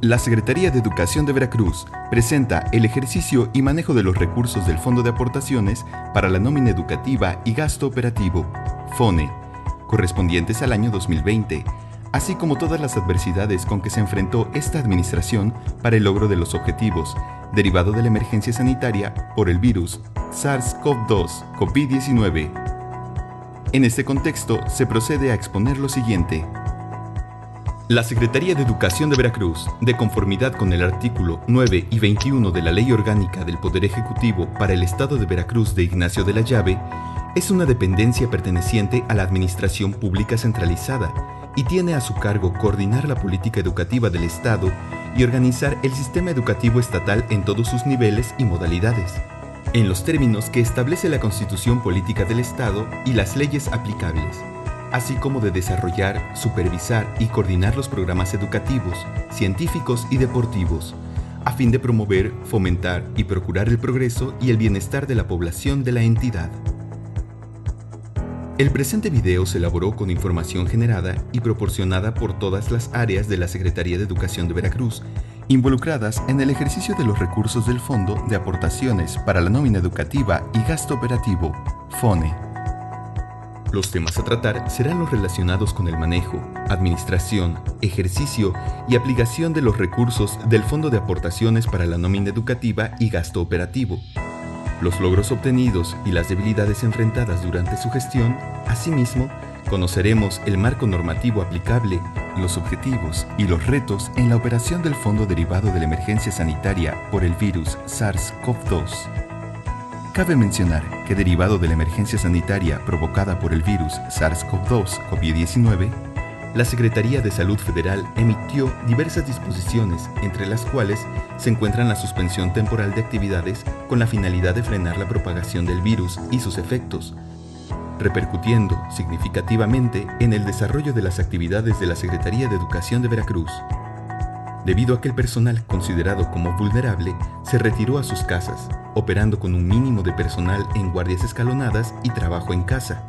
La Secretaría de Educación de Veracruz presenta el ejercicio y manejo de los recursos del Fondo de Aportaciones para la Nómina Educativa y Gasto Operativo, FONE, correspondientes al año 2020, así como todas las adversidades con que se enfrentó esta administración para el logro de los objetivos, derivado de la emergencia sanitaria por el virus SARS-CoV-2, COVID-19. En este contexto, se procede a exponer lo siguiente. La Secretaría de Educación de Veracruz, de conformidad con el artículo 9 y 21 de la Ley Orgánica del Poder Ejecutivo para el Estado de Veracruz de Ignacio de la Llave, es una dependencia perteneciente a la Administración Pública Centralizada y tiene a su cargo coordinar la política educativa del Estado y organizar el sistema educativo estatal en todos sus niveles y modalidades, en los términos que establece la Constitución Política del Estado y las leyes aplicables, así como de desarrollar, supervisar y coordinar los programas educativos, científicos y deportivos, a fin de promover, fomentar y procurar el progreso y el bienestar de la población de la entidad. El presente video se elaboró con información generada y proporcionada por todas las áreas de la Secretaría de Educación de Veracruz, involucradas en el ejercicio de los recursos del Fondo de Aportaciones para la Nómina Educativa y Gasto Operativo, FONE. Los temas a tratar serán los relacionados con el manejo, administración, ejercicio y aplicación de los recursos del Fondo de Aportaciones para la Nómina Educativa y Gasto Operativo, los logros obtenidos y las debilidades enfrentadas durante su gestión. Asimismo, conoceremos el marco normativo aplicable, los objetivos y los retos en la operación del fondo derivado de la emergencia sanitaria por el virus SARS-CoV-2. Cabe mencionar que derivado de la emergencia sanitaria provocada por el virus SARS-CoV-2 COVID-19, la Secretaría de Salud Federal emitió diversas disposiciones, entre las cuales se encuentran la suspensión temporal de actividades con la finalidad de frenar la propagación del virus y sus efectos, repercutiendo significativamente en el desarrollo de las actividades de la Secretaría de Educación de Veracruz, debido a que el personal considerado como vulnerable se retiró a sus casas, operando con un mínimo de personal en guardias escalonadas y trabajo en casa,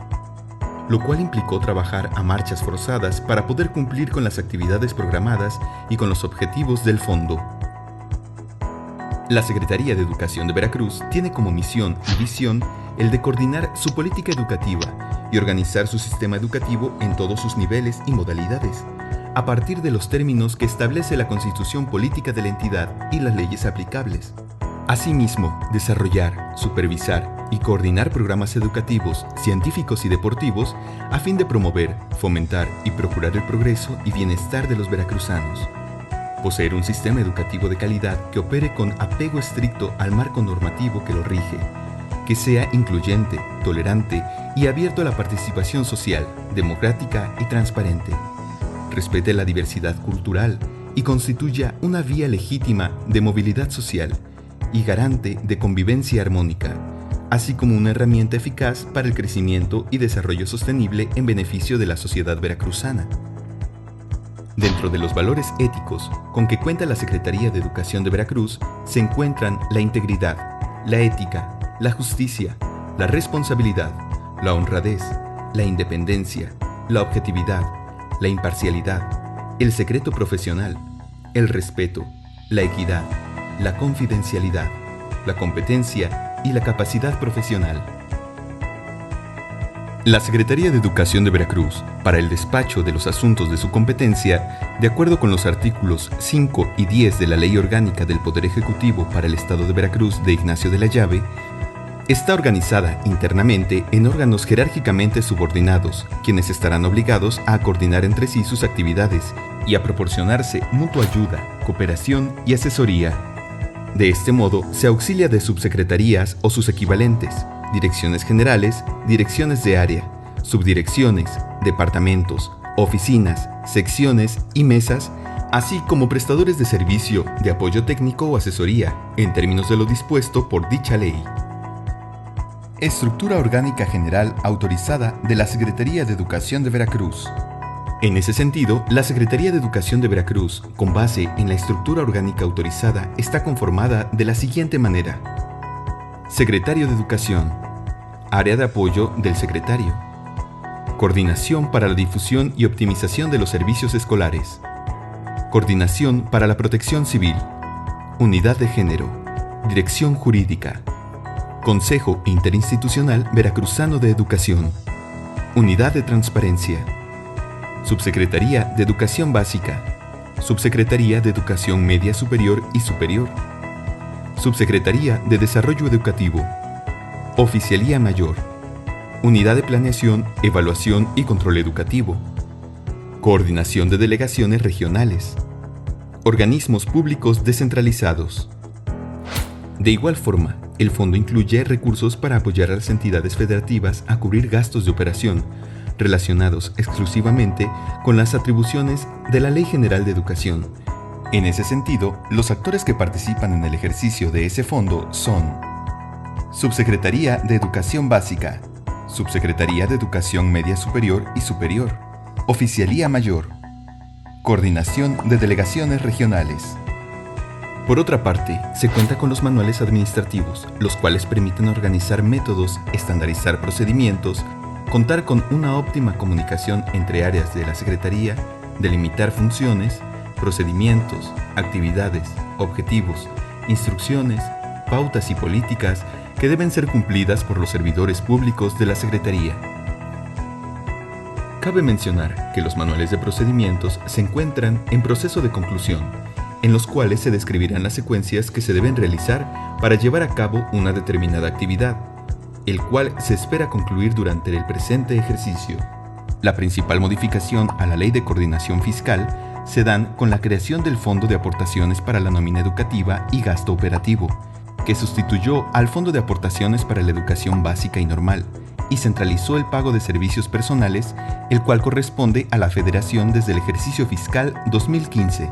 lo cual implicó trabajar a marchas forzadas para poder cumplir con las actividades programadas y con los objetivos del fondo. La Secretaría de Educación de Veracruz tiene como misión y visión el de coordinar su política educativa y organizar su sistema educativo en todos sus niveles y modalidades, a partir de los términos que establece la Constitución Política de la entidad y las leyes aplicables. Asimismo, desarrollar, supervisar y coordinar programas educativos, científicos y deportivos a fin de promover, fomentar y procurar el progreso y bienestar de los veracruzanos. Poseer un sistema educativo de calidad que opere con apego estricto al marco normativo que lo rige, que sea incluyente, tolerante y abierto a la participación social, democrática y transparente. Respete la diversidad cultural y constituya una vía legítima de movilidad social y garante de convivencia armónica, así como una herramienta eficaz para el crecimiento y desarrollo sostenible en beneficio de la sociedad veracruzana. Dentro de los valores éticos con que cuenta la Secretaría de Educación de Veracruz se encuentran la integridad, la ética, la justicia, la responsabilidad, la honradez, la independencia, la objetividad, la imparcialidad, el secreto profesional, el respeto, la equidad, la confidencialidad, la competencia y la capacidad profesional. La Secretaría de Educación de Veracruz, para el despacho de los asuntos de su competencia, de acuerdo con los artículos 5 y 10 de la Ley Orgánica del Poder Ejecutivo para el Estado de Veracruz de Ignacio de la Llave, está organizada internamente en órganos jerárquicamente subordinados, quienes estarán obligados a coordinar entre sí sus actividades y a proporcionarse mutua ayuda, cooperación y asesoría. De este modo, se auxilia de subsecretarías o sus equivalentes, direcciones generales, direcciones de área, subdirecciones, departamentos, oficinas, secciones y mesas, así como prestadores de servicio de apoyo técnico o asesoría, en términos de lo dispuesto por dicha ley. Estructura orgánica general autorizada de la Secretaría de Educación de Veracruz. En ese sentido, la Secretaría de Educación de Veracruz, con base en la estructura orgánica autorizada, está conformada de la siguiente manera. Secretario de Educación. Área de apoyo del secretario. Coordinación para la difusión y optimización de los servicios escolares. Coordinación para la Protección Civil, Unidad de Género, Dirección Jurídica, Consejo Interinstitucional Veracruzano de Educación, Unidad de Transparencia, Subsecretaría de Educación Básica, Subsecretaría de Educación Media Superior y Superior, Subsecretaría de Desarrollo Educativo, Oficialía Mayor, Unidad de Planeación, Evaluación y Control Educativo, Coordinación de Delegaciones Regionales, Organismos Públicos Descentralizados. De igual forma, el fondo incluye recursos para apoyar a las entidades federativas a cubrir gastos de operación relacionados exclusivamente con las atribuciones de la Ley General de Educación. En ese sentido, los actores que participan en el ejercicio de ese fondo son Subsecretaría de Educación Básica, Subsecretaría de Educación Media Superior y Superior, Oficialía Mayor, Coordinación de Delegaciones Regionales. Por otra parte, se cuenta con los manuales administrativos, los cuales permiten organizar métodos, estandarizar procedimientos, contar con una óptima comunicación entre áreas de la Secretaría, delimitar funciones, procedimientos, actividades, objetivos, instrucciones, pautas y políticas que deben ser cumplidas por los servidores públicos de la Secretaría. Cabe mencionar que los manuales de procedimientos se encuentran en proceso de conclusión, en los cuales se describirán las secuencias que se deben realizar para llevar a cabo una determinada actividad, el cual se espera concluir durante el presente ejercicio. La principal modificación a la Ley de Coordinación Fiscal se dan con la creación del Fondo de Aportaciones para la Nómina Educativa y Gasto Operativo, que sustituyó al Fondo de Aportaciones para la Educación Básica y Normal, y centralizó el pago de servicios personales, el cual corresponde a la Federación desde el ejercicio fiscal 2015,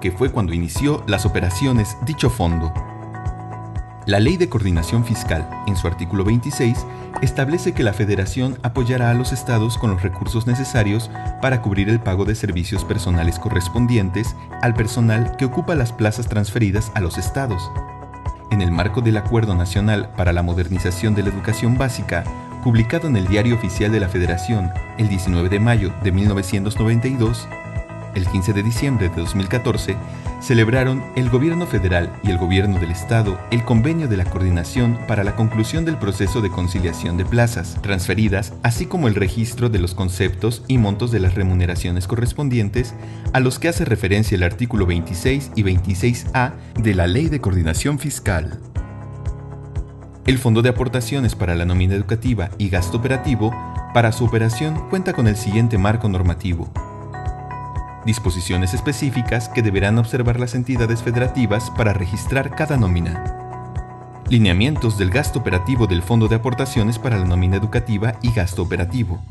que fue cuando inició las operaciones dicho fondo. La Ley de Coordinación Fiscal, en su artículo 26, establece que la Federación apoyará a los estados con los recursos necesarios para cubrir el pago de servicios personales correspondientes al personal que ocupa las plazas transferidas a los estados. En el marco del Acuerdo Nacional para la Modernización de la Educación Básica, publicado en el Diario Oficial de la Federación el 19 de mayo de 1992, el 15 de diciembre de 2014, celebraron el Gobierno Federal y el Gobierno del Estado el convenio de la coordinación para la conclusión del proceso de conciliación de plazas transferidas, así como el registro de los conceptos y montos de las remuneraciones correspondientes a los que hace referencia el artículo 26 y 26A de la Ley de Coordinación Fiscal. El Fondo de Aportaciones para la Nómina Educativa y Gasto Operativo, para su operación cuenta con el siguiente marco normativo. Disposiciones específicas que deberán observar las entidades federativas para registrar cada nómina. Lineamientos del gasto operativo del Fondo de Aportaciones para la Nómina Educativa y Gasto Operativo.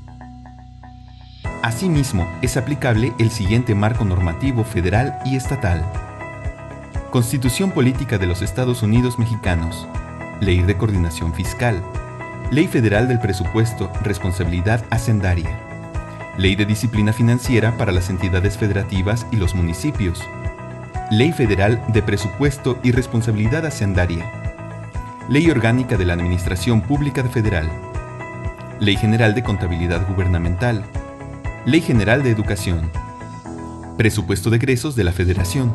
Asimismo, es aplicable el siguiente marco normativo federal y estatal. Constitución Política de los Estados Unidos Mexicanos. Ley de Coordinación Fiscal. Ley Federal del Presupuesto, Responsabilidad Hacendaria. Ley de Disciplina Financiera para las entidades federativas y los municipios. Ley Federal de Presupuesto y Responsabilidad Hacendaria. Ley Orgánica de la Administración Pública Federal. Ley General de Contabilidad Gubernamental. Ley General de Educación. Presupuesto de egresos de la Federación.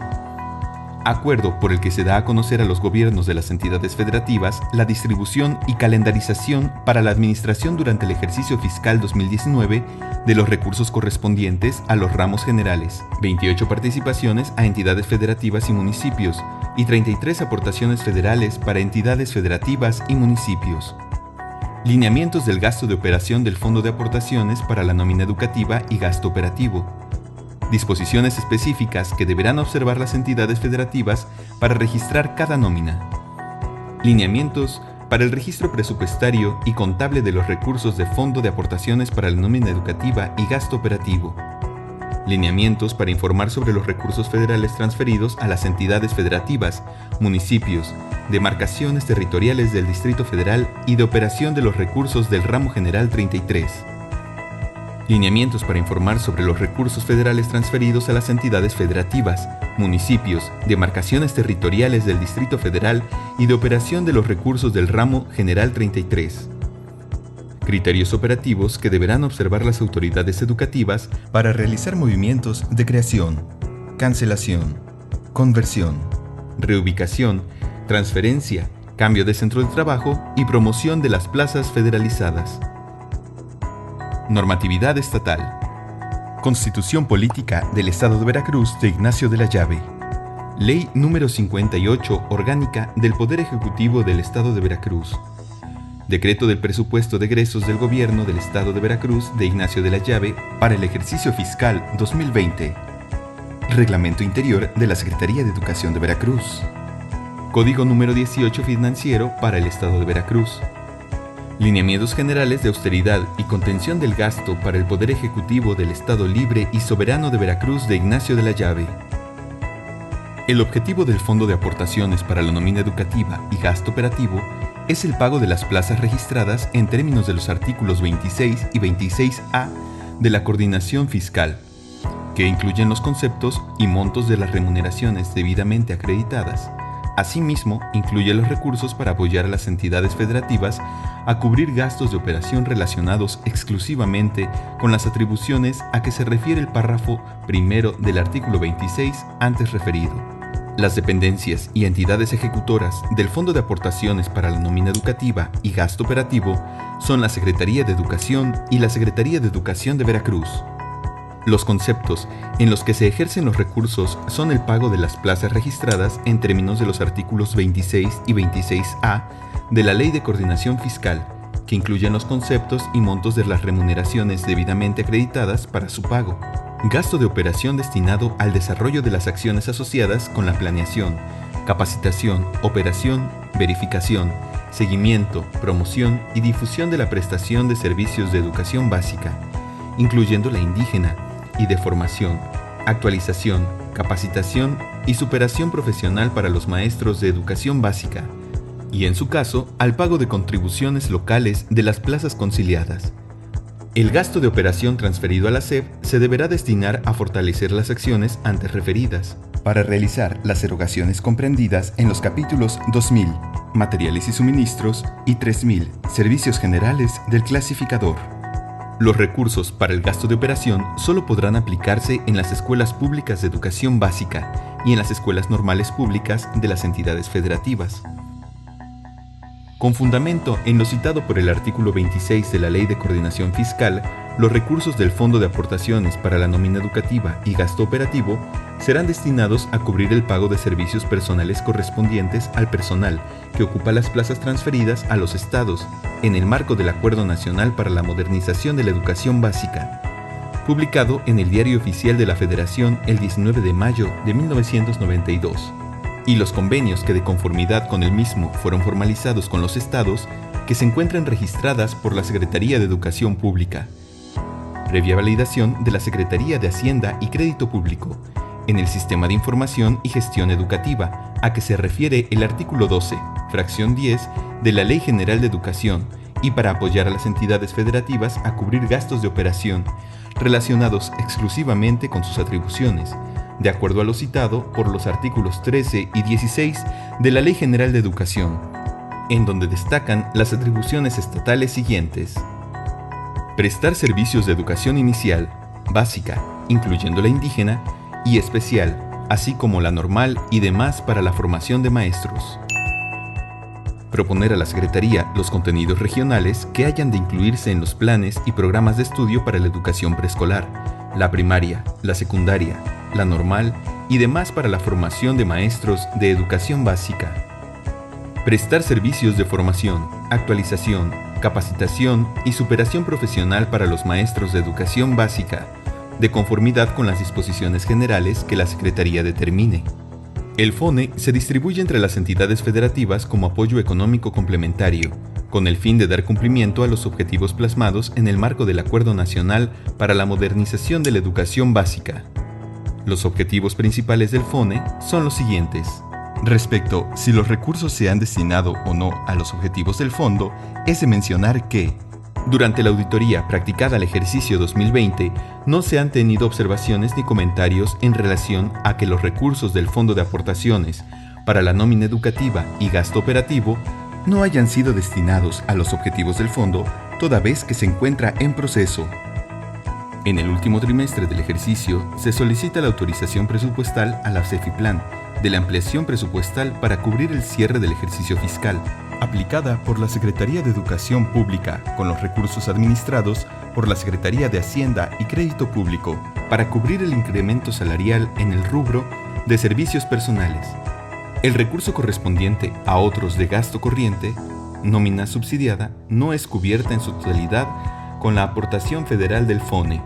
Acuerdo por el que se da a conocer a los gobiernos de las entidades federativas la distribución y calendarización para la administración durante el ejercicio fiscal 2019 de los recursos correspondientes a los ramos generales, 28 participaciones a entidades federativas y municipios y 33 aportaciones federales para entidades federativas y municipios. Lineamientos del gasto de operación del Fondo de Aportaciones para la Nómina Educativa y Gasto Operativo. Disposiciones específicas que deberán observar las entidades federativas para registrar cada nómina. Lineamientos para el registro presupuestario y contable de los recursos de Fondo de Aportaciones para la Nómina Educativa y Gasto Operativo. Lineamientos para informar sobre los recursos federales transferidos a las entidades federativas, municipios, demarcaciones territoriales del Distrito Federal y de operación de los recursos del Ramo General 33. Lineamientos para informar sobre los recursos federales transferidos a las entidades federativas, municipios, demarcaciones territoriales del Distrito Federal y de operación de los recursos del Ramo General 33. Criterios operativos que deberán observar las autoridades educativas para realizar movimientos de creación, cancelación, conversión, reubicación, transferencia, cambio de centro de trabajo y promoción de las plazas federalizadas. Normatividad estatal. Constitución Política del Estado de Veracruz de Ignacio de la Llave. Ley número 58 Orgánica del Poder Ejecutivo del Estado de Veracruz. Decreto del Presupuesto de Egresos del Gobierno del Estado de Veracruz de Ignacio de la Llave para el ejercicio fiscal 2020. Reglamento Interior de la Secretaría de Educación de Veracruz. Código número 18 Financiero para el Estado de Veracruz. Lineamientos generales de austeridad y contención del gasto para el Poder Ejecutivo del Estado Libre y Soberano de Veracruz de Ignacio de la Llave. El objetivo del Fondo de Aportaciones para la Nómina Educativa y Gasto Operativo es el pago de las plazas registradas en términos de los artículos 26 y 26A de la Coordinación Fiscal, que incluyen los conceptos y montos de las remuneraciones debidamente acreditadas. Asimismo, incluye los recursos para apoyar a las entidades federativas a cubrir gastos de operación relacionados exclusivamente con las atribuciones a que se refiere el párrafo primero del artículo 26 antes referido. Las dependencias y entidades ejecutoras del Fondo de Aportaciones para la Nómina Educativa y Gasto Operativo son la Secretaría de Educación y la Secretaría de Educación de Veracruz. Los conceptos en los que se ejercen los recursos son el pago de las plazas registradas en términos de los artículos 26 y 26A de la Ley de Coordinación Fiscal, que incluyen los conceptos y montos de las remuneraciones debidamente acreditadas para su pago. Gasto de operación destinado al desarrollo de las acciones asociadas con la planeación, capacitación, operación, verificación, seguimiento, promoción y difusión de la prestación de servicios de educación básica, incluyendo la indígena, y de formación, actualización, capacitación y superación profesional para los maestros de educación básica, y en su caso, al pago de contribuciones locales de las plazas conciliadas. El gasto de operación transferido a la SEP se deberá destinar a fortalecer las acciones antes referidas, para realizar las erogaciones comprendidas en los capítulos 2000, materiales y suministros, y 3000, servicios generales del clasificador. Los recursos para el gasto de operación solo podrán aplicarse en las escuelas públicas de educación básica y en las escuelas normales públicas de las entidades federativas. Con fundamento en lo citado por el artículo 26 de la Ley de Coordinación Fiscal, los recursos del Fondo de Aportaciones para la Nómina Educativa y Gasto Operativo serán destinados a cubrir el pago de servicios personales correspondientes al personal que ocupa las plazas transferidas a los estados en el marco del Acuerdo Nacional para la Modernización de la Educación Básica, publicado en el Diario Oficial de la Federación el 19 de mayo de 1992, y los convenios que de conformidad con el mismo fueron formalizados con los estados que se encuentran registradas por la Secretaría de Educación Pública, previa validación de la Secretaría de Hacienda y Crédito Público, en el Sistema de Información y Gestión Educativa, a que se refiere el artículo 12, fracción 10, de la Ley General de Educación, y para apoyar a las entidades federativas a cubrir gastos de operación relacionados exclusivamente con sus atribuciones, de acuerdo a lo citado por los artículos 13 y 16 de la Ley General de Educación, en donde destacan las atribuciones estatales siguientes: prestar servicios de educación inicial, básica, incluyendo la indígena, y especial, así como la normal y demás para la formación de maestros. Proponer a la Secretaría los contenidos regionales que hayan de incluirse en los planes y programas de estudio para la educación preescolar, la primaria, la secundaria, la normal y demás para la formación de maestros de educación básica. Prestar servicios de formación, actualización, capacitación y superación profesional para los maestros de educación básica, de conformidad con las disposiciones generales que la Secretaría determine. El FONE se distribuye entre las entidades federativas como apoyo económico complementario, con el fin de dar cumplimiento a los objetivos plasmados en el marco del Acuerdo Nacional para la Modernización de la Educación Básica. Los objetivos principales del FONE son los siguientes. Respecto si los recursos se han destinado o no a los objetivos del fondo, es de mencionar que, durante la auditoría practicada al ejercicio 2020, no se han tenido observaciones ni comentarios en relación a que los recursos del Fondo de Aportaciones para la Nómina Educativa y Gasto Operativo no hayan sido destinados a los objetivos del fondo, toda vez que se encuentra en proceso. En el último trimestre del ejercicio, se solicita la autorización presupuestal a la CEFIPLAN de la ampliación presupuestal para cubrir el cierre del ejercicio fiscal, aplicada por la Secretaría de Educación Pública con los recursos administrados por la Secretaría de Hacienda y Crédito Público para cubrir el incremento salarial en el rubro de servicios personales. El recurso correspondiente a otros de gasto corriente, nómina subsidiada, no es cubierta en su totalidad con la aportación federal del FONE.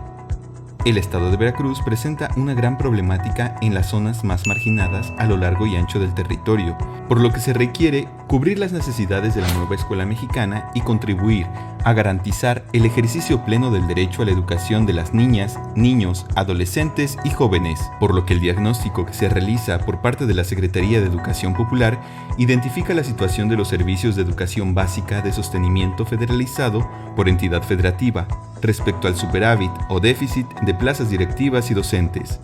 El estado de Veracruz presenta una gran problemática en las zonas más marginadas a lo largo y ancho del territorio, por lo que se requiere cubrir las necesidades de la nueva escuela mexicana y contribuir a garantizar el ejercicio pleno del derecho a la educación de las niñas, niños, adolescentes y jóvenes, por lo que el diagnóstico que se realiza por parte de la Secretaría de Educación Popular identifica la situación de los servicios de educación básica de sostenimiento federalizado por entidad federativa respecto al superávit o déficit de plazas directivas y docentes,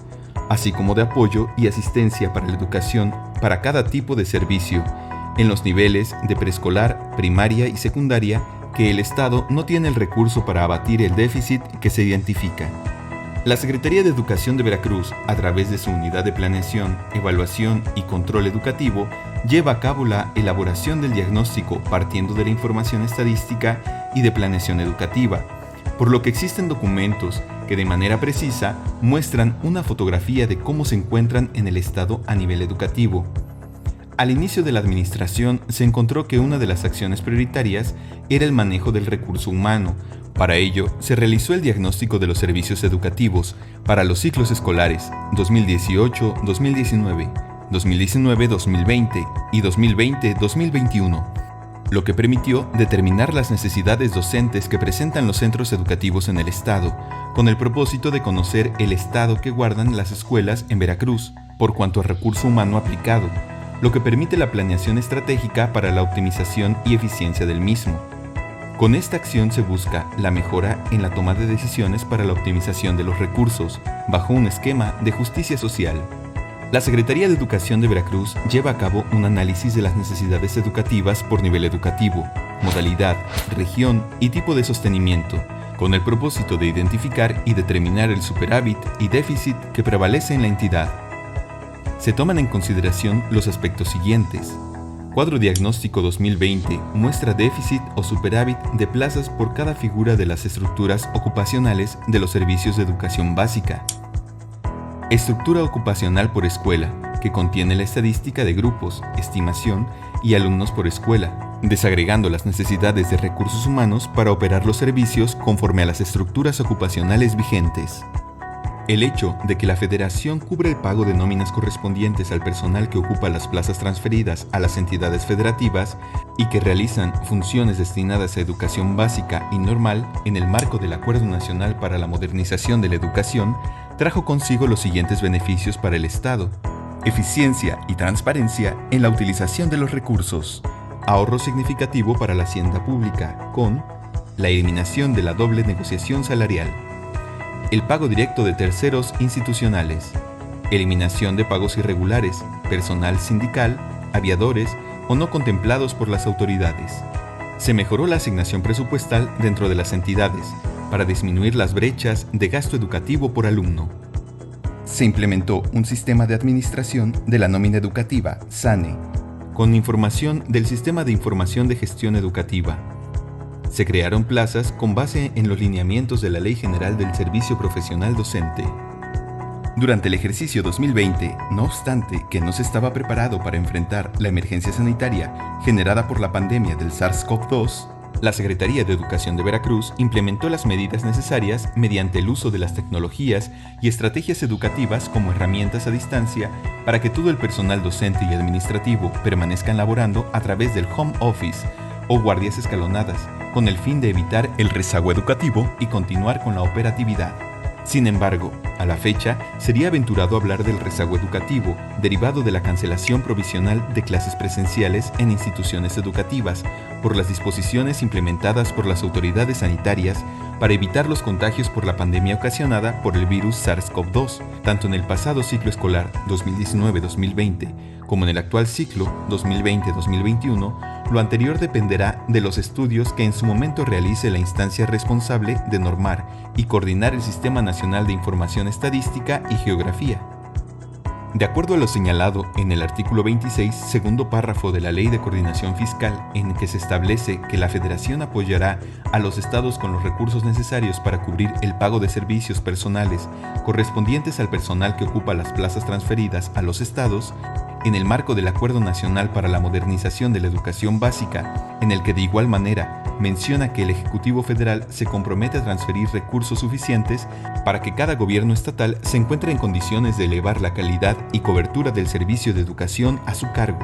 así como de apoyo y asistencia para la educación para cada tipo de servicio, en los niveles de preescolar, primaria y secundaria que el Estado no tiene el recurso para abatir el déficit que se identifica. La Secretaría de Educación de Veracruz, a través de su Unidad de Planeación, Evaluación y Control Educativo, lleva a cabo la elaboración del diagnóstico partiendo de la información estadística y de planeación educativa, por lo que existen documentos que de manera precisa muestran una fotografía de cómo se encuentran en el Estado a nivel educativo. Al inicio de la administración se encontró que una de las acciones prioritarias era el manejo del recurso humano. Para ello, se realizó el diagnóstico de los servicios educativos para los ciclos escolares 2018-2019, 2019-2020 y 2020-2021, lo que permitió determinar las necesidades docentes que presentan los centros educativos en el Estado, con el propósito de conocer el estado que guardan las escuelas en Veracruz, por cuanto a recurso humano aplicado, lo que permite la planeación estratégica para la optimización y eficiencia del mismo. Con esta acción se busca la mejora en la toma de decisiones para la optimización de los recursos, bajo un esquema de justicia social. La Secretaría de Educación de Veracruz lleva a cabo un análisis de las necesidades educativas por nivel educativo, modalidad, región y tipo de sostenimiento, con el propósito de identificar y determinar el superávit y déficit que prevalece en la entidad. Se toman en consideración los aspectos siguientes. Cuadro diagnóstico 2020 muestra déficit o superávit de plazas por cada figura de las estructuras ocupacionales de los servicios de educación básica. Estructura ocupacional por escuela, que contiene la estadística de grupos, estimación y alumnos por escuela, desagregando las necesidades de recursos humanos para operar los servicios conforme a las estructuras ocupacionales vigentes. El hecho de que la Federación cubre el pago de nóminas correspondientes al personal que ocupa las plazas transferidas a las entidades federativas y que realizan funciones destinadas a educación básica y normal en el marco del Acuerdo Nacional para la Modernización de la Educación, trajo consigo los siguientes beneficios para el Estado: eficiencia y transparencia en la utilización de los recursos, ahorro significativo para la hacienda pública, con la eliminación de la doble negociación salarial, el pago directo de terceros institucionales, eliminación de pagos irregulares, personal sindical, aviadores o no contemplados por las autoridades. Se mejoró la asignación presupuestal dentro de las entidades para disminuir las brechas de gasto educativo por alumno. Se implementó un sistema de administración de la nómina educativa, SANE, con información del Sistema de Información de Gestión Educativa. Se crearon plazas con base en los lineamientos de la Ley General del Servicio Profesional Docente. Durante el ejercicio 2020, no obstante que no se estaba preparado para enfrentar la emergencia sanitaria generada por la pandemia del SARS-CoV-2, la Secretaría de Educación de Veracruz implementó las medidas necesarias mediante el uso de las tecnologías y estrategias educativas como herramientas a distancia para que todo el personal docente y administrativo permanezcan laborando a través del home office o guardias escalonadas, con el fin de evitar el rezago educativo y continuar con la operatividad. Sin embargo, A la fecha, sería aventurado hablar del rezago educativo, derivado de la cancelación provisional de clases presenciales en instituciones educativas, por las disposiciones implementadas por las autoridades sanitarias para evitar los contagios por la pandemia ocasionada por el virus SARS-CoV-2, tanto en el pasado ciclo escolar 2019-2020 como en el actual ciclo 2020-2021. Lo anterior dependerá de los estudios que en su momento realice la instancia responsable de normar y coordinar el Sistema Nacional de Información Estadística y Geografía. De acuerdo a lo señalado en el artículo 26, segundo párrafo de la Ley de Coordinación Fiscal, en que se establece que la Federación apoyará a los estados con los recursos necesarios para cubrir el pago de servicios personales correspondientes al personal que ocupa las plazas transferidas a los estados, en el marco del Acuerdo Nacional para la Modernización de la Educación Básica, en el que de igual manera menciona que el Ejecutivo Federal se compromete a transferir recursos suficientes para que cada gobierno estatal se encuentre en condiciones de elevar la calidad y cobertura del servicio de educación a su cargo,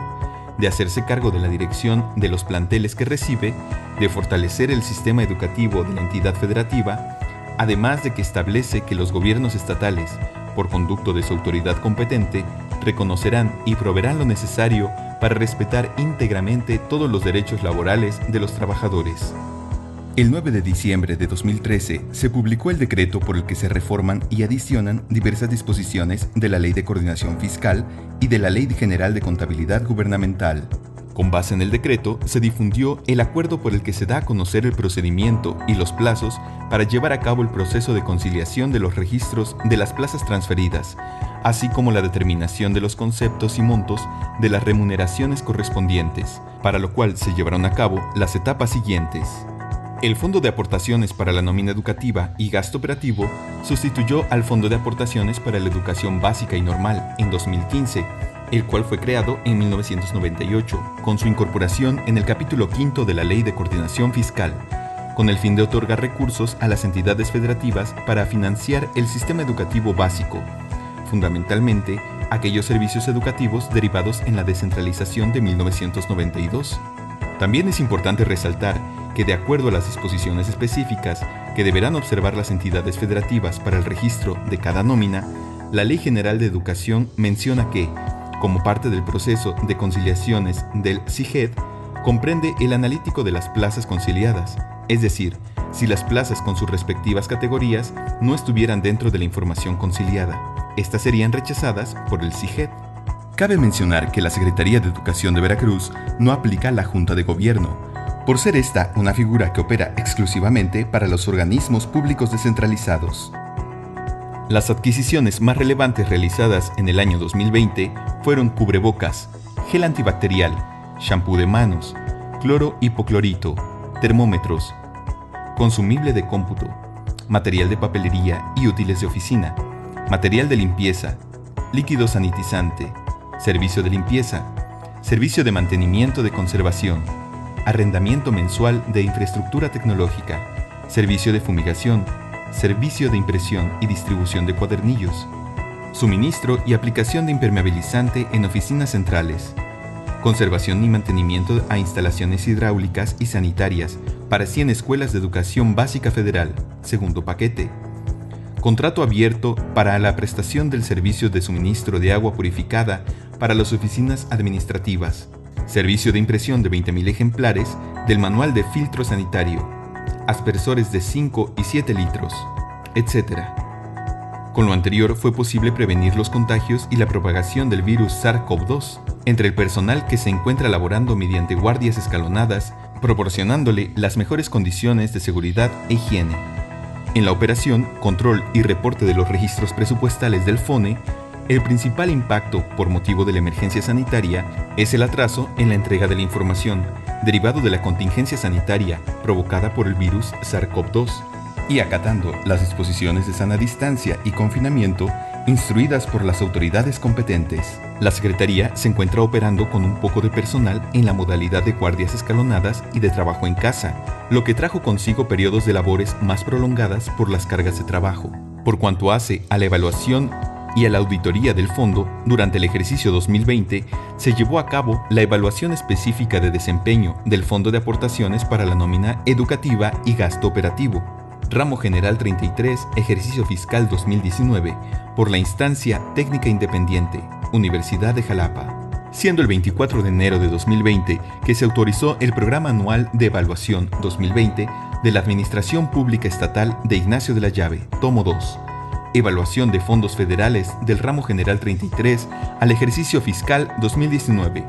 de hacerse cargo de la dirección de los planteles que recibe, de fortalecer el sistema educativo de la entidad federativa, además de que establece que los gobiernos estatales, por conducto de su autoridad competente, reconocerán y proveerán lo necesario para respetar íntegramente todos los derechos laborales de los trabajadores. El 9 de diciembre de 2013 se publicó el decreto por el que se reforman y adicionan diversas disposiciones de la Ley de Coordinación Fiscal y de la Ley General de Contabilidad Gubernamental. Con base en el decreto, se difundió el acuerdo por el que se da a conocer el procedimiento y los plazos para llevar a cabo el proceso de conciliación de los registros de las plazas transferidas, así como la determinación de los conceptos y montos de las remuneraciones correspondientes, para lo cual se llevarán a cabo las etapas siguientes. El Fondo de Aportaciones para la Nómina Educativa y Gasto Operativo sustituyó al Fondo de Aportaciones para la Educación Básica y Normal en 2015, el cual fue creado en 1998, con su incorporación en el capítulo 5 de la Ley de Coordinación Fiscal, con el fin de otorgar recursos a las entidades federativas para financiar el sistema educativo básico, fundamentalmente aquellos servicios educativos derivados en la descentralización de 1992. También es importante resaltar que, de acuerdo a las disposiciones específicas que deberán observar las entidades federativas para el registro de cada nómina, la Ley General de Educación menciona que, como parte del proceso de conciliaciones del CIGED, comprende el analítico de las plazas conciliadas, es decir, si las plazas con sus respectivas categorías no estuvieran dentro de la información conciliada, estas serían rechazadas por el CIGED. Cabe mencionar que la Secretaría de Educación de Veracruz no aplica a la Junta de Gobierno, por ser esta una figura que opera exclusivamente para los organismos públicos descentralizados. Las adquisiciones más relevantes realizadas en el año 2020 fueron cubrebocas, gel antibacterial, shampoo de manos, cloro hipoclorito, termómetros, consumible de cómputo, material de papelería y útiles de oficina, material de limpieza, líquido sanitizante, servicio de limpieza, servicio de mantenimiento de conservación, arrendamiento mensual de infraestructura tecnológica, servicio de fumigación, servicio de impresión y distribución de cuadernillos, suministro y aplicación de impermeabilizante en oficinas centrales, conservación y mantenimiento a instalaciones hidráulicas y sanitarias para 100 escuelas de educación básica federal, segundo paquete, contrato abierto para la prestación del servicio de suministro de agua purificada para las oficinas administrativas, servicio de impresión de 20.000 ejemplares del manual de filtro sanitario, aspersores de 5 y 7 litros, etc. Con lo anterior fue posible prevenir los contagios y la propagación del virus SARS-CoV-2 entre el personal que se encuentra laborando mediante guardias escalonadas, proporcionándole las mejores condiciones de seguridad e higiene. En la operación, control y reporte de los registros presupuestales del FONE, el principal impacto por motivo de la emergencia sanitaria es el atraso en la entrega de la información derivado de la contingencia sanitaria provocada por el virus SARS-CoV-2 y acatando las disposiciones de sana distancia y confinamiento instruidas por las autoridades competentes. La Secretaría se encuentra operando con un poco de personal en la modalidad de guardias escalonadas y de trabajo en casa, lo que trajo consigo periodos de labores más prolongadas por las cargas de trabajo. Por cuanto hace a la evaluación y a la auditoría del fondo, durante el ejercicio 2020 se llevó a cabo la evaluación específica de desempeño del Fondo de Aportaciones para la Nómina Educativa y Gasto Operativo, Ramo General 33, Ejercicio Fiscal 2019, por la instancia técnica independiente, Universidad de Jalapa, siendo el 24 de enero de 2020 que se autorizó el Programa Anual de Evaluación 2020 de la Administración Pública Estatal de Ignacio de la Llave, tomo 2, evaluación de fondos federales del Ramo General 33 al Ejercicio Fiscal 2019,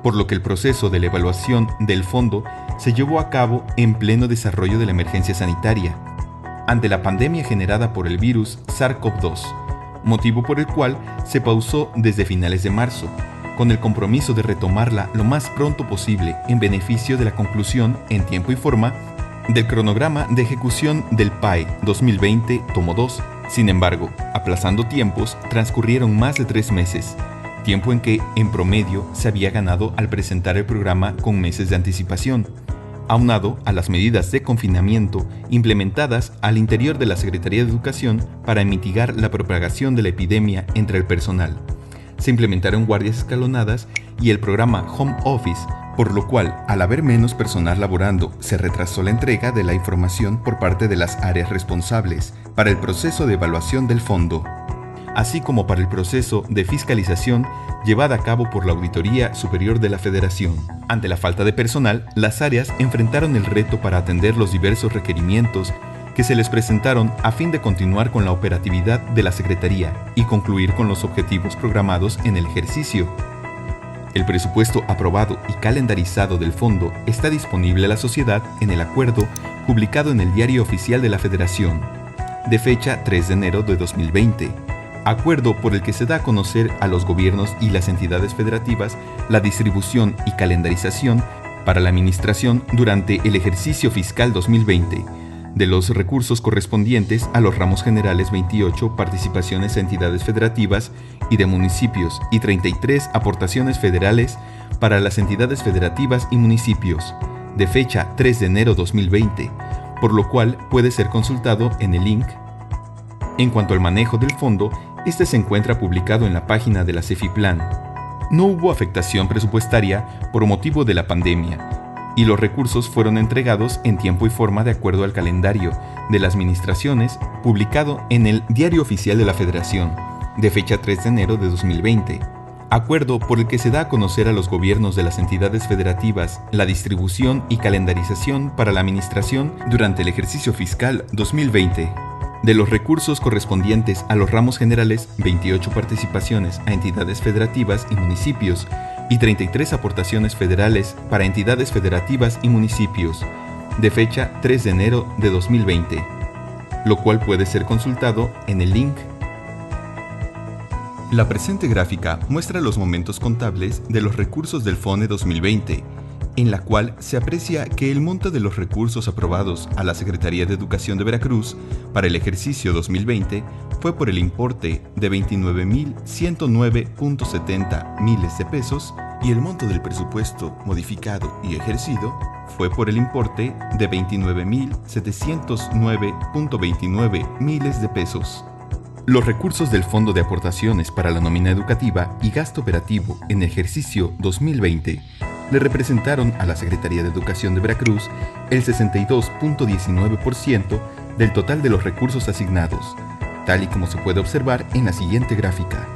por lo que el proceso de la evaluación del fondo se llevó a cabo en pleno desarrollo de la emergencia sanitaria, ante la pandemia generada por el virus SARS-CoV-2, motivo por el cual se pausó desde finales de marzo, con el compromiso de retomarla lo más pronto posible en beneficio de la conclusión en tiempo y forma del cronograma de ejecución del PAE 2020, tomo 2. Sin embargo, aplazando tiempos, transcurrieron más de 3 meses, tiempo en que, en promedio, se había ganado al presentar el programa con meses de anticipación, aunado a las medidas de confinamiento implementadas al interior de la Secretaría de Educación para mitigar la propagación de la epidemia entre el personal. Se implementaron guardias escalonadas y el programa Home Office, por lo cual, al haber menos personal laborando, se retrasó la entrega de la información por parte de las áreas responsables para el proceso de evaluación del fondo, así como para el proceso de fiscalización llevada a cabo por la Auditoría Superior de la Federación. Ante la falta de personal, las áreas enfrentaron el reto para atender los diversos requerimientos que se les presentaron a fin de continuar con la operatividad de la Secretaría y concluir con los objetivos programados en el ejercicio. El presupuesto aprobado y calendarizado del fondo está disponible a la sociedad en el acuerdo publicado en el Diario Oficial de la Federación, de fecha 3 de enero de 2020, acuerdo por el que se da a conocer a los gobiernos y las entidades federativas la distribución y calendarización para la administración durante el ejercicio fiscal 2020 de los recursos correspondientes a los ramos generales 28 participaciones a entidades federativas y de municipios y 33 aportaciones federales para las entidades federativas y municipios, de fecha 3 de enero 2020, por lo cual puede ser consultado en el link. En cuanto al manejo del fondo, este se encuentra publicado en la página de la CEFIPLAN. No hubo afectación presupuestaria por motivo de la pandemia, y los recursos fueron entregados en tiempo y forma de acuerdo al calendario de las administraciones publicado en el Diario Oficial de la Federación, de fecha 3 de enero de 2020, acuerdo por el que se da a conocer a los gobiernos de las entidades federativas la distribución y calendarización para la administración durante el ejercicio fiscal 2020 de los recursos correspondientes a los ramos generales 28 participaciones a entidades federativas y municipios y 33 aportaciones federales para entidades federativas y municipios, de fecha 3 de enero de 2020, lo cual puede ser consultado en el link. La presente gráfica muestra los momentos contables de los recursos del FONE 2020, en la cual se aprecia que el monto de los recursos aprobados a la Secretaría de Educación de Veracruz para el ejercicio 2020 fue por el importe de 29.109.70 miles de pesos y el monto del presupuesto modificado y ejercido fue por el importe de 29.709.29 miles de pesos. Los recursos del Fondo de Aportaciones para la Nómina Educativa y Gasto Operativo en el ejercicio 2020 le representaron a la Secretaría de Educación de Veracruz el 62.19% del total de los recursos asignados, tal y como se puede observar en la siguiente gráfica.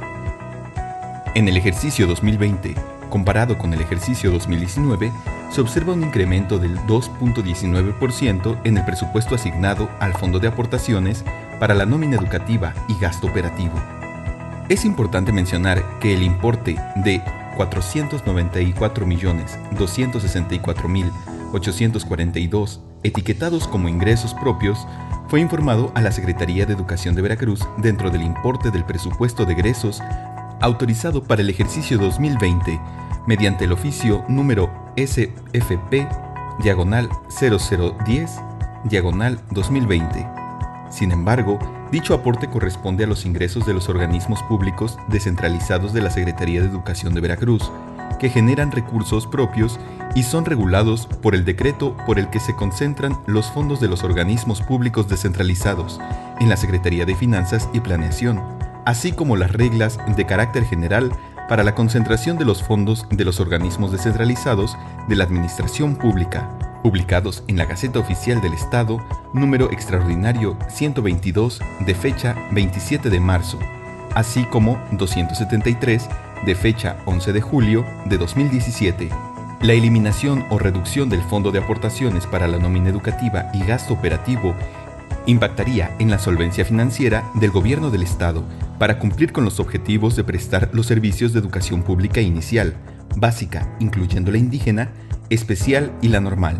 En el ejercicio 2020, comparado con el ejercicio 2019, se observa un incremento del 2.19% en el presupuesto asignado al Fondo de Aportaciones para la Nómina Educativa y Gasto Operativo. Es importante mencionar que el importe de 494.264.842 etiquetados como ingresos propios fue informado a la Secretaría de Educación de Veracruz dentro del importe del presupuesto de egresos autorizado para el ejercicio 2020 mediante el oficio número SFP-0010-2020. Sin embargo, dicho aporte corresponde a los ingresos de los organismos públicos descentralizados de la Secretaría de Educación de Veracruz, que generan recursos propios y son regulados por el decreto por el que se concentran los fondos de los organismos públicos descentralizados en la Secretaría de Finanzas y Planeación, así como las reglas de carácter general para la concentración de los fondos de los organismos descentralizados de la Administración Pública, publicados en la Gaceta Oficial del Estado, número extraordinario 122, de fecha 27 de marzo, así como 273, de fecha 11 de julio de 2017. La eliminación o reducción del Fondo de Aportaciones para la Nómina Educativa y Gasto Operativo impactaría en la solvencia financiera del Gobierno del Estado para cumplir con los objetivos de prestar los servicios de educación pública inicial, básica, incluyendo la indígena, especial y la normal.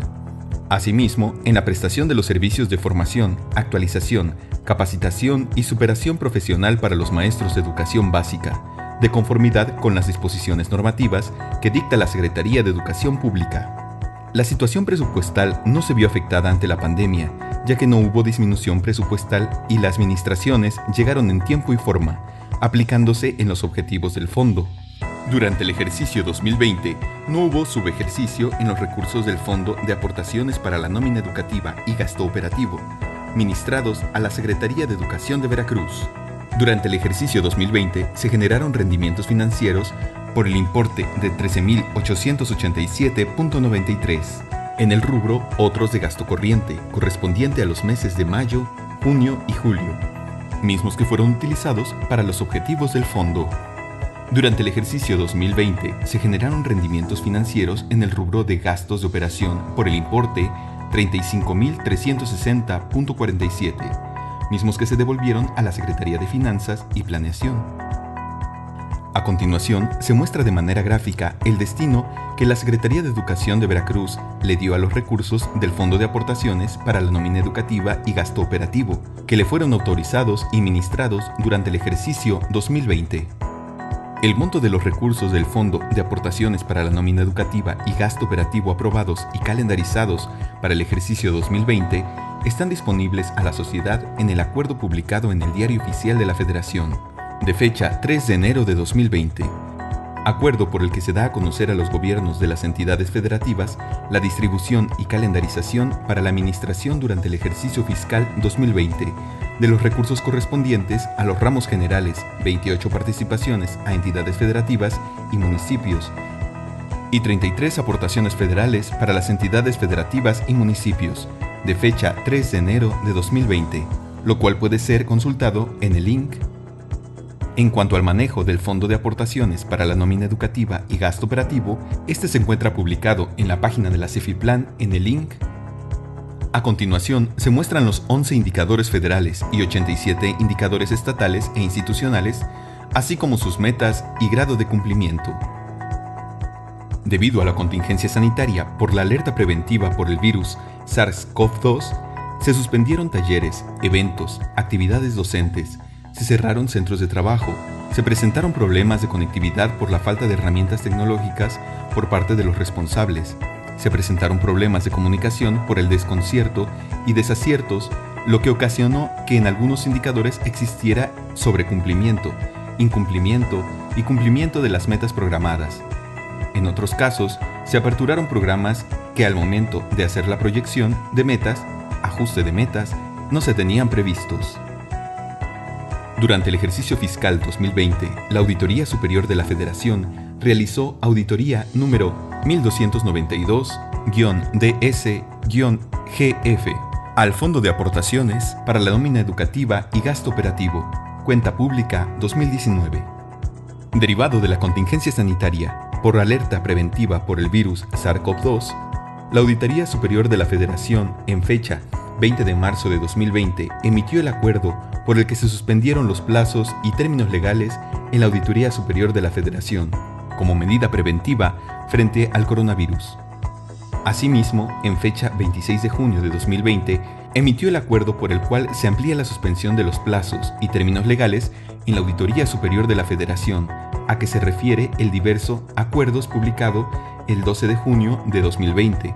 Asimismo, en la prestación de los servicios de formación, actualización, capacitación y superación profesional para los maestros de educación básica, de conformidad con las disposiciones normativas que dicta la Secretaría de Educación Pública. La situación presupuestal no se vio afectada ante la pandemia, ya que no hubo disminución presupuestal y las administraciones llegaron en tiempo y forma, aplicándose en los objetivos del fondo. Durante el ejercicio 2020, no hubo subejercicio en los recursos del Fondo de Aportaciones para la Nómina Educativa y Gasto Operativo, ministrados a la Secretaría de Educación de Veracruz. Durante el ejercicio 2020 se generaron rendimientos financieros por el importe de 13.887.93 en el rubro Otros de Gasto Corriente, correspondiente a los meses de mayo, junio y julio, mismos que fueron utilizados para los objetivos del fondo. Durante el ejercicio 2020 se generaron rendimientos financieros en el rubro de gastos de operación por el importe 35.360.47, mismos que se devolvieron a la Secretaría de Finanzas y Planeación. A continuación, se muestra de manera gráfica el destino que la Secretaría de Educación de Veracruz le dio a los recursos del Fondo de Aportaciones para la Nómina Educativa y Gasto Operativo, que le fueron autorizados y ministrados durante el ejercicio 2020. El monto de los recursos del Fondo de Aportaciones para la Nómina Educativa y Gasto Operativo aprobados y calendarizados para el ejercicio 2020 están disponibles a la sociedad en el acuerdo publicado en el Diario Oficial de la Federación, de fecha 3 de enero de 2020. Acuerdo por el que se da a conocer a los gobiernos de las entidades federativas la distribución y calendarización para la administración durante el ejercicio fiscal 2020 de los recursos correspondientes a los ramos generales, 28 participaciones a entidades federativas y municipios, y 33 aportaciones federales para las entidades federativas y municipios, de fecha 3 de enero de 2020, lo cual puede ser consultado en el link. En cuanto al manejo del Fondo de Aportaciones para la Nómina Educativa y Gasto Operativo, este se encuentra publicado en la página de la CEFIPLAN en el link. A continuación, se muestran los 11 indicadores federales y 87 indicadores estatales e institucionales, así como sus metas y grado de cumplimiento. Debido a la contingencia sanitaria por la alerta preventiva por el virus SARS-CoV-2, se suspendieron talleres, eventos, actividades docentes, se cerraron centros de trabajo, se presentaron problemas de conectividad por la falta de herramientas tecnológicas por parte de los responsables, se presentaron problemas de comunicación por el desconcierto y desaciertos, lo que ocasionó que en algunos indicadores existiera sobrecumplimiento, incumplimiento y cumplimiento de las metas programadas. En otros casos, se aperturaron programas que al momento de hacer la proyección de metas, ajuste de metas, no se tenían previstos. Durante el ejercicio fiscal 2020, la Auditoría Superior de la Federación realizó auditoría número 1292-DS-GF al Fondo de Aportaciones para la Nómina Educativa y Gasto Operativo, Cuenta Pública 2019. Derivado de la contingencia sanitaria por alerta preventiva por el virus SARS-CoV-2, la Auditoría Superior de la Federación, en fecha 20 de marzo de 2020, emitió el acuerdo por el que se suspendieron los plazos y términos legales en la Auditoría Superior de la Federación, como medida preventiva frente al coronavirus. Asimismo, en fecha 26 de junio de 2020, emitió el acuerdo por el cual se amplía la suspensión de los plazos y términos legales en la Auditoría Superior de la Federación, a que se refiere el diverso Acuerdos publicado el 12 de junio de 2020,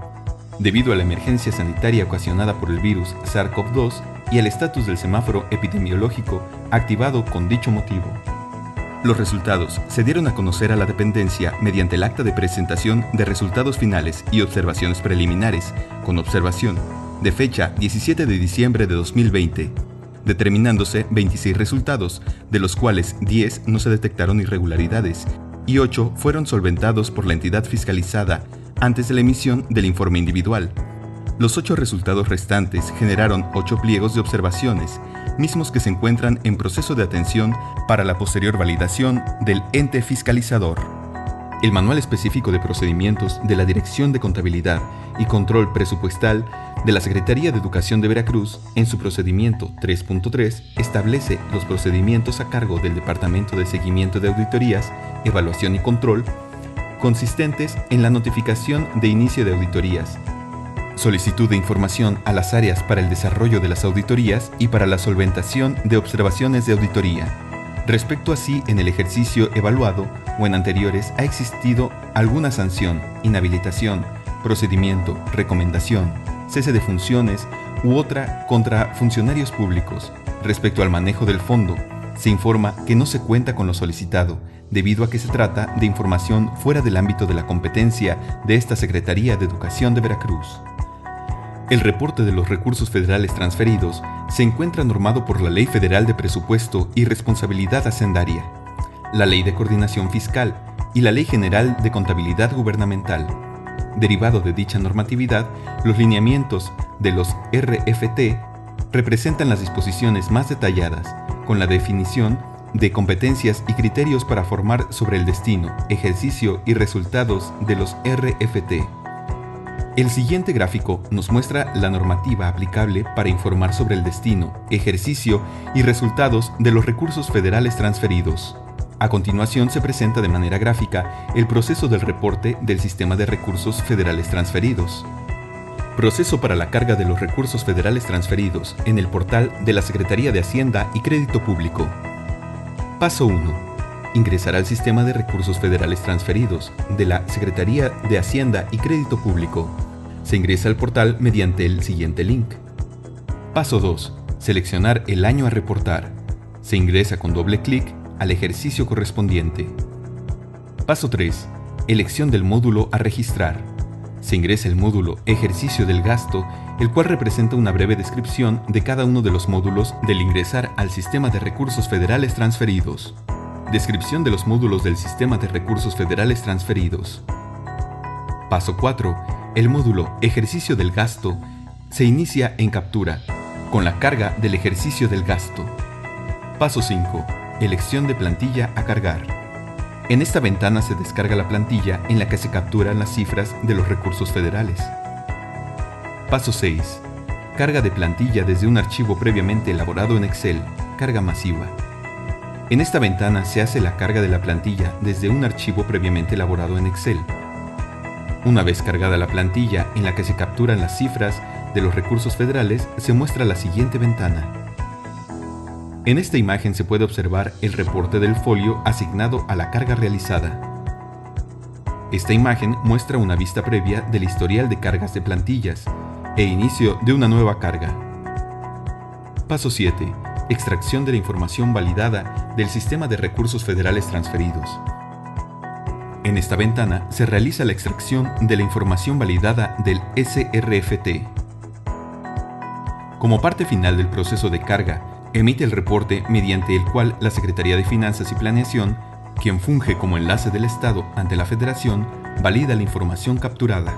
debido a la emergencia sanitaria ocasionada por el virus SARS-CoV-2 y el estatus del semáforo epidemiológico activado con dicho motivo. Los resultados se dieron a conocer a la dependencia mediante el acta de presentación de resultados finales y observaciones preliminares, con observación, de fecha 17 de diciembre de 2020, determinándose 26 resultados, de los cuales 10 no se detectaron irregularidades y 8 fueron solventados por la entidad fiscalizada antes de la emisión del informe individual, Los 8 resultados restantes generaron 8 pliegos de observaciones, mismos que se encuentran en proceso de atención para la posterior validación del ente fiscalizador. El Manual Específico de Procedimientos de la Dirección de Contabilidad y Control Presupuestal de la Secretaría de Educación de Veracruz, en su procedimiento 3.3, establece los procedimientos a cargo del Departamento de Seguimiento de Auditorías, Evaluación y Control, consistentes en la notificación de inicio de auditorías, solicitud de información a las áreas para el desarrollo de las auditorías y para la solventación de observaciones de auditoría. Respecto a si en el ejercicio evaluado o en anteriores ha existido alguna sanción, inhabilitación, procedimiento, recomendación, cese de funciones u otra contra funcionarios públicos. Respecto al manejo del fondo, se informa que no se cuenta con lo solicitado, debido a que se trata de información fuera del ámbito de la competencia de esta Secretaría de Educación de Veracruz. El reporte de los recursos federales transferidos se encuentra normado por la Ley Federal de Presupuesto y Responsabilidad Hacendaria, la Ley de Coordinación Fiscal y la Ley General de Contabilidad Gubernamental. Derivado de dicha normatividad, los lineamientos de los RFT representan las disposiciones más detalladas, con la definición de competencias y criterios para formar sobre el destino, ejercicio y resultados de los RFT. El siguiente gráfico nos muestra la normativa aplicable para informar sobre el destino, ejercicio y resultados de los recursos federales transferidos. A continuación se presenta de manera gráfica el proceso del reporte del Sistema de Recursos Federales Transferidos. Proceso para la carga de los recursos federales transferidos en el portal de la Secretaría de Hacienda y Crédito Público. Paso 1. Ingresar al Sistema de Recursos Federales Transferidos de la Secretaría de Hacienda y Crédito Público. Se ingresa al portal mediante el siguiente link. Paso 2. Seleccionar el año a reportar. Se ingresa con doble clic al ejercicio correspondiente. Paso 3. Elección del módulo a registrar. Se ingresa el módulo Ejercicio del gasto, el cual representa una breve descripción de cada uno de los módulos del ingresar al Sistema de Recursos Federales Transferidos. Descripción de los módulos del Sistema de Recursos Federales Transferidos. Paso 4. El módulo Ejercicio del gasto se inicia en captura, con la carga del ejercicio del gasto. Paso 5. Elección de plantilla a cargar. En esta ventana se descarga la plantilla en la que se capturan las cifras de los recursos federales. Paso 6. Carga de plantilla desde un archivo previamente elaborado en Excel, carga masiva. En esta ventana se hace la carga de la plantilla desde un archivo previamente elaborado en Excel. Una vez cargada la plantilla en la que se capturan las cifras de los recursos federales, se muestra la siguiente ventana. En esta imagen se puede observar el reporte del folio asignado a la carga realizada. Esta imagen muestra una vista previa del historial de cargas de plantillas e inicio de una nueva carga. Paso 7. Extracción de la información validada del Sistema de Recursos Federales Transferidos. En esta ventana se realiza la extracción de la información validada del SRFT. Como parte final del proceso de carga, emite el reporte mediante el cual la Secretaría de Finanzas y Planeación, quien funge como enlace del Estado ante la Federación, valida la información capturada.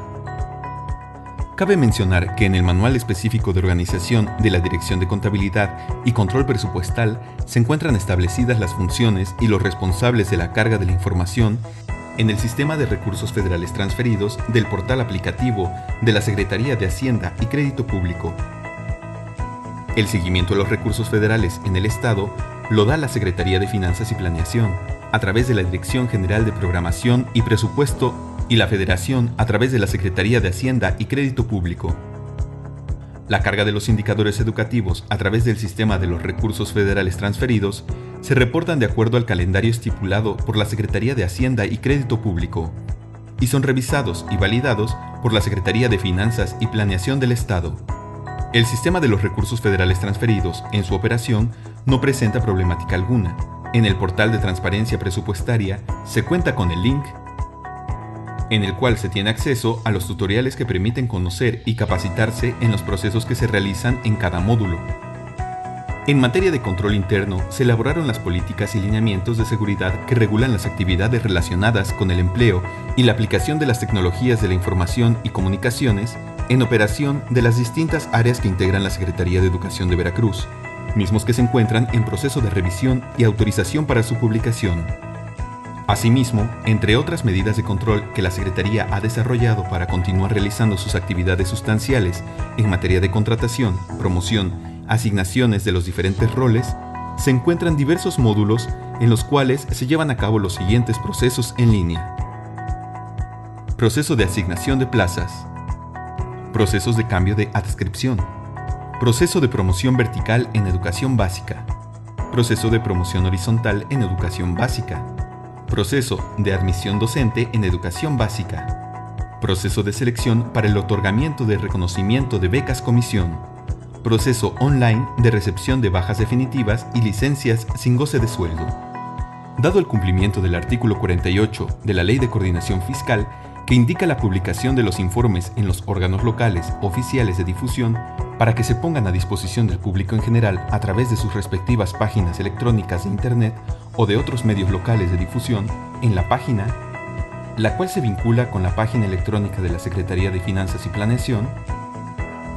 Cabe mencionar que en el Manual Específico de Organización de la Dirección de Contabilidad y Control Presupuestal se encuentran establecidas las funciones y los responsables de la carga de la información en el Sistema de Recursos Federales Transferidos del portal aplicativo de la Secretaría de Hacienda y Crédito Público. El seguimiento de los recursos federales en el Estado lo da la Secretaría de Finanzas y Planeación, a través de la Dirección General de Programación y Presupuesto, y la Federación a través de la Secretaría de Hacienda y Crédito Público. La carga de los indicadores educativos a través del Sistema de los Recursos Federales Transferidos se reportan de acuerdo al calendario estipulado por la Secretaría de Hacienda y Crédito Público, y son revisados y validados por la Secretaría de Finanzas y Planeación del Estado. El Sistema de los Recursos Federales Transferidos, en su operación, no presenta problemática alguna. En el portal de transparencia presupuestaria se cuenta con el link en el cual se tiene acceso a los tutoriales que permiten conocer y capacitarse en los procesos que se realizan en cada módulo. En materia de control interno, se elaboraron las políticas y lineamientos de seguridad que regulan las actividades relacionadas con el empleo y la aplicación de las tecnologías de la información y comunicaciones en operación de las distintas áreas que integran la Secretaría de Educación de Veracruz, mismos que se encuentran en proceso de revisión y autorización para su publicación. Asimismo, entre otras medidas de control que la Secretaría ha desarrollado para continuar realizando sus actividades sustanciales en materia de contratación, promoción, asignaciones de los diferentes roles, se encuentran diversos módulos en los cuales se llevan a cabo los siguientes procesos en línea. Proceso de asignación de plazas. Procesos de cambio de adscripción. Proceso de promoción vertical en educación básica. Proceso de promoción horizontal en educación básica. Proceso de admisión docente en educación básica. Proceso de selección para el otorgamiento de reconocimiento de becas comisión. Proceso online de recepción de bajas definitivas y licencias sin goce de sueldo. Dado el cumplimiento del artículo 48 de la Ley de Coordinación Fiscal, que indica la publicación de los informes en los órganos locales oficiales de difusión para que se pongan a disposición del público en general a través de sus respectivas páginas electrónicas de Internet o de otros medios locales de difusión en la página, la cual se vincula con la página electrónica de la Secretaría de Finanzas y Planeación,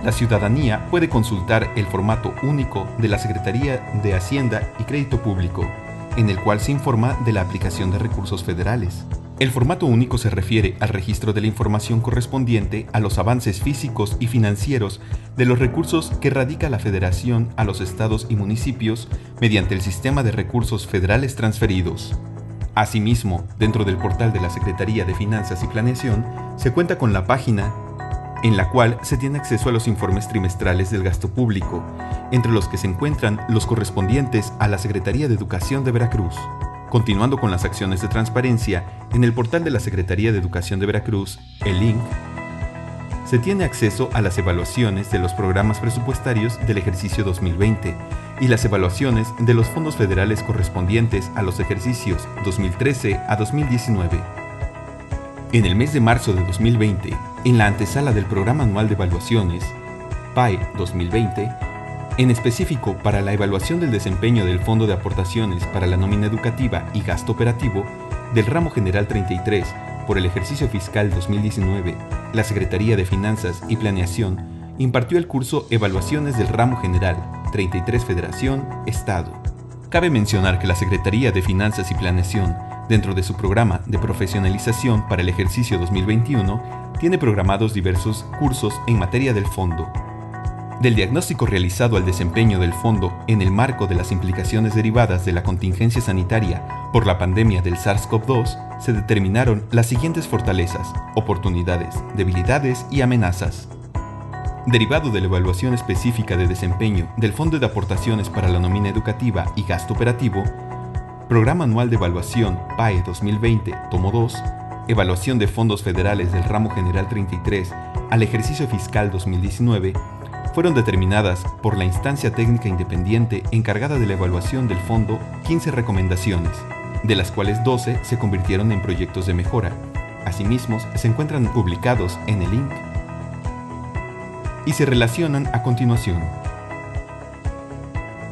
la ciudadanía puede consultar el formato único de la Secretaría de Hacienda y Crédito Público, en el cual se informa de la aplicación de recursos federales. El formato único se refiere al registro de la información correspondiente a los avances físicos y financieros de los recursos que radica la Federación a los estados y municipios mediante el sistema de recursos federales transferidos. Asimismo, dentro del portal de la Secretaría de Finanzas y Planeación, se cuenta con la página en la cual se tiene acceso a los informes trimestrales del gasto público, entre los que se encuentran los correspondientes a la Secretaría de Educación de Veracruz. Continuando con las acciones de transparencia, en el portal de la Secretaría de Educación de Veracruz, el link, se tiene acceso a las evaluaciones de los programas presupuestarios del ejercicio 2020 y las evaluaciones de los fondos federales correspondientes a los ejercicios 2013 a 2019. En el mes de marzo de 2020, en la antesala del Programa Anual de Evaluaciones, PAE 2020, en específico para la evaluación del desempeño del Fondo de Aportaciones para la Nómina Educativa y Gasto Operativo del Ramo General 33 por el ejercicio fiscal 2019, la Secretaría de Finanzas y Planeación impartió el curso Evaluaciones del Ramo General 33 Federación, Estado. Cabe mencionar que la Secretaría de Finanzas y Planeación, dentro de su programa de profesionalización para el ejercicio 2021, tiene programados diversos cursos en materia del fondo. Del diagnóstico realizado al desempeño del fondo en el marco de las implicaciones derivadas de la contingencia sanitaria por la pandemia del SARS-CoV-2, se determinaron las siguientes fortalezas, oportunidades, debilidades y amenazas. Derivado de la evaluación específica de desempeño del Fondo de Aportaciones para la Nómina Educativa y Gasto Operativo, Programa Anual de Evaluación PAE 2020, Tomo 2, Evaluación de Fondos Federales del Ramo General 33 al ejercicio fiscal 2019, fueron determinadas por la instancia técnica independiente encargada de la evaluación del fondo 15 recomendaciones, de las cuales 12 se convirtieron en proyectos de mejora. Asimismo, se encuentran publicados en el link y se relacionan a continuación.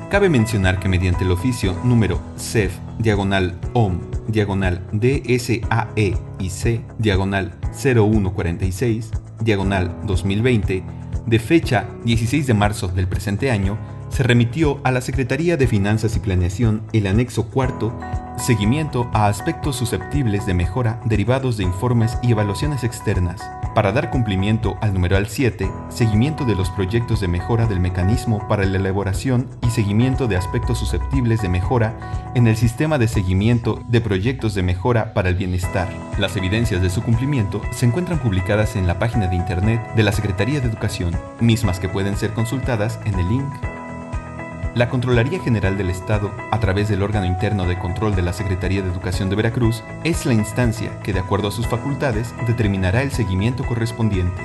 Cabe mencionar que mediante el oficio número CEF/OM/DSAE y C/0146/2020, de fecha 16 de marzo del presente año, se remitió a la Secretaría de Finanzas y Planeación el anexo cuarto, seguimiento a aspectos susceptibles de mejora derivados de informes y evaluaciones externas, para dar cumplimiento al numeral 7, seguimiento de los proyectos de mejora del mecanismo para la elaboración y seguimiento de aspectos susceptibles de mejora en el sistema de seguimiento de proyectos de mejora para el bienestar. Las evidencias de su cumplimiento se encuentran publicadas en la página de Internet de la Secretaría de Educación, mismas que pueden ser consultadas en el link. La Contraloría General del Estado, a través del órgano interno de control de la Secretaría de Educación de Veracruz, es la instancia que, de acuerdo a sus facultades, determinará el seguimiento correspondiente.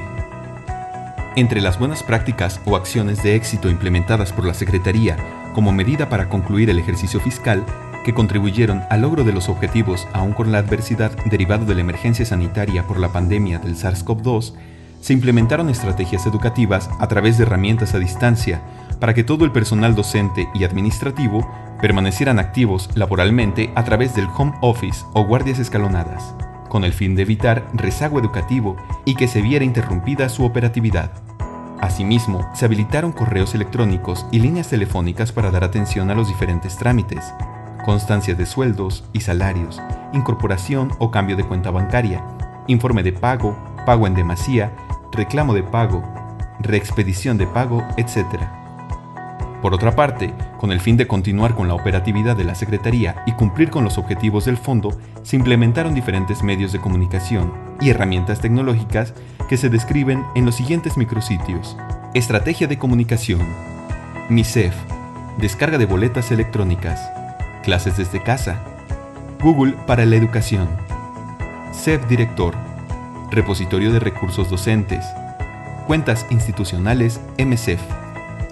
Entre las buenas prácticas o acciones de éxito implementadas por la Secretaría como medida para concluir el ejercicio fiscal, que contribuyeron al logro de los objetivos aún con la adversidad derivada de la emergencia sanitaria por la pandemia del SARS-CoV-2, se implementaron estrategias educativas a través de herramientas a distancia para que todo el personal docente y administrativo permanecieran activos laboralmente a través del home office o guardias escalonadas. con el fin de evitar rezago educativo y que se viera interrumpida su operatividad. Asimismo, se habilitaron correos electrónicos y líneas telefónicas para dar atención a los diferentes trámites, constancia de sueldos y salarios, incorporación o cambio de cuenta bancaria, informe de pago, pago en demasía, reclamo de pago, reexpedición de pago, etc. Por otra parte, con el fin de continuar con la operatividad de la Secretaría y cumplir con los objetivos del fondo, se implementaron diferentes medios de comunicación y herramientas tecnológicas que se describen en los siguientes micrositios. Estrategia de comunicación. MICEF. Descarga de boletas electrónicas. Clases desde casa. Google para la educación. CEF Director. Repositorio de recursos docentes. Cuentas institucionales MCEF.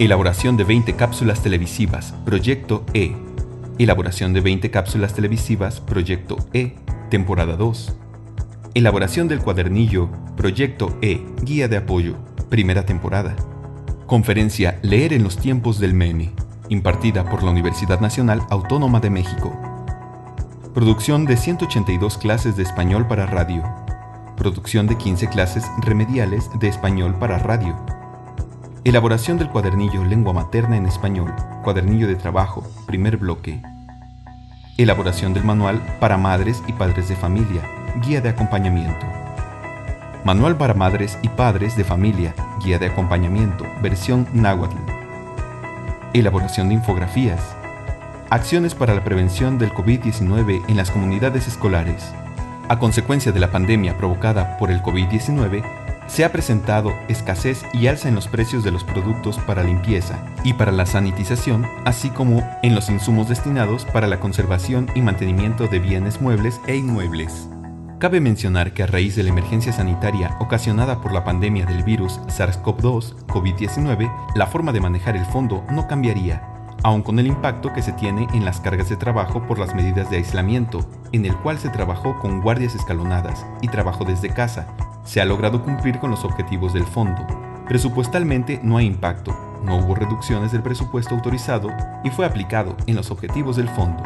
Elaboración de 20 cápsulas televisivas, Proyecto E. Elaboración de 20 cápsulas televisivas, Proyecto E, temporada 2. Elaboración del cuadernillo, Proyecto E, guía de apoyo, primera temporada. Conferencia Leer en los tiempos del meme, impartida por la Universidad Nacional Autónoma de México. Producción de 182 clases de español para radio. Producción de 15 clases remediales de español para radio. Elaboración del cuadernillo Lengua Materna en Español, cuadernillo de trabajo, primer bloque. Elaboración del manual para madres y padres de familia, guía de acompañamiento. Manual para madres y padres de familia, guía de acompañamiento, versión náhuatl. Elaboración de infografías. Acciones para la prevención del COVID-19 en las comunidades escolares. A consecuencia de la pandemia provocada por el COVID-19, se ha presentado escasez y alza en los precios de los productos para limpieza y para la sanitización, así como en los insumos destinados para la conservación y mantenimiento de bienes muebles e inmuebles. Cabe mencionar que a raíz de la emergencia sanitaria ocasionada por la pandemia del virus SARS-CoV-2, COVID-19, la forma de manejar el fondo no cambiaría, aun con el impacto que se tiene en las cargas de trabajo por las medidas de aislamiento, en el cual se trabajó con guardias escalonadas y trabajo desde casa. Se ha logrado cumplir con los objetivos del fondo. Presupuestalmente no hay impacto, no hubo reducciones del presupuesto autorizado y fue aplicado en los objetivos del fondo.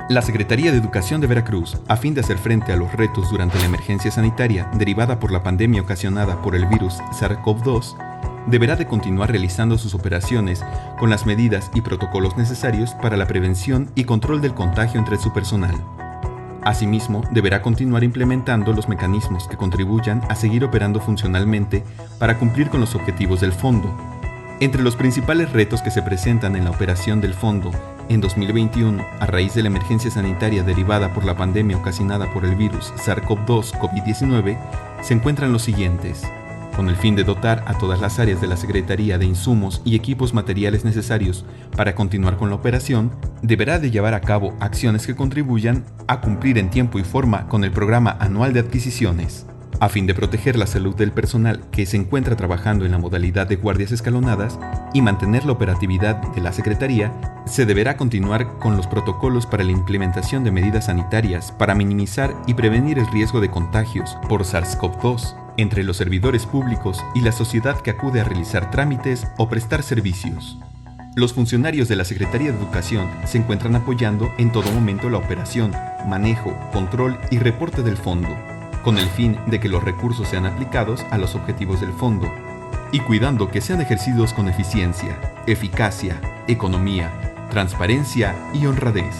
La Secretaría de Educación de Veracruz, a fin de hacer frente a los retos durante la emergencia sanitaria derivada por la pandemia ocasionada por el virus SARS-CoV-2, deberá de continuar realizando sus operaciones con las medidas y protocolos necesarios para la prevención y control del contagio entre su personal. Asimismo, deberá continuar implementando los mecanismos que contribuyan a seguir operando funcionalmente para cumplir con los objetivos del fondo. Entre los principales retos que se presentan en la operación del fondo en 2021, a raíz de la emergencia sanitaria derivada por la pandemia ocasionada por el virus SARS-CoV-2 COVID-19, se encuentran los siguientes. Con el fin de dotar a todas las áreas de la Secretaría de insumos y equipos materiales necesarios para continuar con la operación, deberá de llevar a cabo acciones que contribuyan a cumplir en tiempo y forma con el programa anual de adquisiciones. A fin de proteger la salud del personal que se encuentra trabajando en la modalidad de guardias escalonadas y mantener la operatividad de la Secretaría, se deberá continuar con los protocolos para la implementación de medidas sanitarias para minimizar y prevenir el riesgo de contagios por SARS-CoV-2 entre los servidores públicos y la sociedad que acude a realizar trámites o prestar servicios. Los funcionarios de la Secretaría de Educación se encuentran apoyando en todo momento la operación, manejo, control y reporte del fondo, con el fin de que los recursos sean aplicados a los objetivos del fondo, y cuidando que sean ejercidos con eficiencia, eficacia, economía, transparencia y honradez.